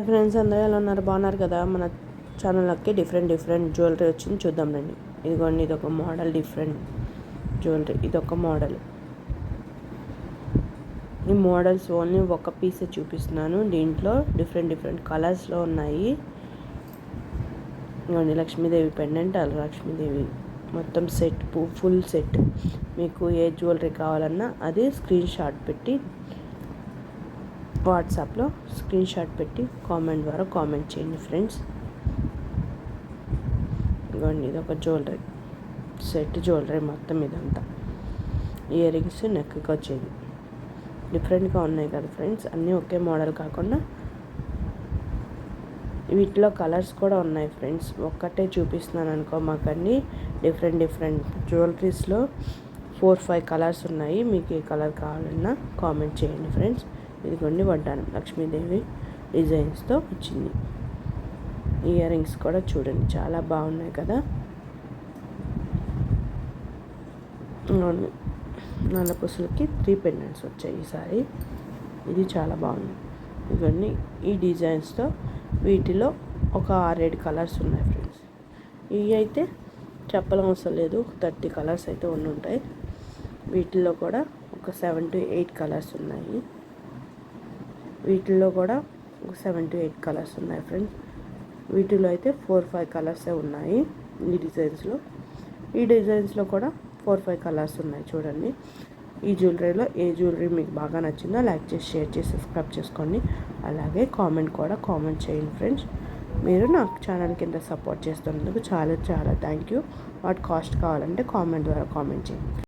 Friends అందరూ ఎలా ఉన్నారు? బాగున్నారు కదా? మన ఛానల్కి డిఫరెంట్ జ్యువెలరీ వచ్చింది, చూద్దాం రండి. ఇదిగోండి, ఇదొక మోడల్ డిఫరెంట్ జ్యువెలరీ. ఇదొక మోడల్. ఈ మోడల్స్ ఓన్లీ ఒక పీసే చూపిస్తున్నాను. దీంట్లో డిఫరెంట్ కలర్స్లో ఉన్నాయి. ఇదిగోండి, లక్ష్మీదేవి పెండెంట్, లక్ష్మీదేవి మొత్తం సెట్, ఫుల్ సెట్. మీకు ఏ జ్యువెలరీ కావాలన్నా అది స్క్రీన్ షాట్ పెట్టి వాట్సాప్లో స్క్రీన్ షాట్ పెట్టి కామెంట్ ద్వారా కామెంట్ చేయండి ఫ్రెండ్స్. ఇదిగోండి, ఇది ఒక జ్యువెలరీ సెట్. జ్యువెలరీ మొత్తం ఇదంతా ఇయర్ రింగ్స్, నెక్కి వచ్చేది డిఫరెంట్గా ఉన్నాయి కదా ఫ్రెండ్స్. అన్నీ ఒకే మోడల్ కాకుండా వీటిలో కలర్స్ కూడా ఉన్నాయి ఫ్రెండ్స్. ఒక్కటే చూపిస్తున్నాను అనుకోమాకండి. డిఫరెంట్ జ్యువెలరీస్లో 4-5 కలర్స్ ఉన్నాయి. మీకు ఏ కలర్ కావాలన్నా కామెంట్ చేయండి ఫ్రెండ్స్. ఇదిగోండి, వడ్డానం లక్ష్మీదేవి డిజైన్స్తో వచ్చింది. ఇయర్ రింగ్స్ కూడా చూడండి, చాలా బాగున్నాయి కదా. నల్లపూసలకి 3 పెండెంట్స్ వచ్చాయి ఈసారి. ఇది చాలా బాగుంది. ఇవన్నీ ఈ డిజైన్స్తో వీటిలో ఒక 6-7 కలర్స్ ఉన్నాయి ఫ్రెండ్స్. ఇవి అయితే చెప్పనవసరం లేదు, 30 కలర్స్ అయితే ఉంటాయి. వీటిల్లో కూడా ఒక 7 to 8 కలర్స్ ఉన్నాయి. వీటిల్లో కూడా ఒక 7 to 8 కలర్స్ ఉన్నాయి ఫ్రెండ్స్. వీటిలో అయితే 4-5 కలర్సే ఉన్నాయి. ఈ డిజైన్స్లో కూడా 4-5 కలర్స్ ఉన్నాయి. చూడండి, ఈ జ్యువెలరీలో ఏ జ్యువెలరీ మీకు బాగా నచ్చిందో లైక్ చేసి, షేర్ చేసి, సబ్స్క్రైబ్ చేసుకోండి. అలాగే కామెంట్ చేయండి ఫ్రెండ్స్. మీరు నాకు ఛానల్ కింద సపోర్ట్ చేస్తున్నందుకు చాలా థ్యాంక్ యూ. వాటి కాస్ట్ కావాలంటే కామెంట్ ద్వారా కామెంట్ చేయండి.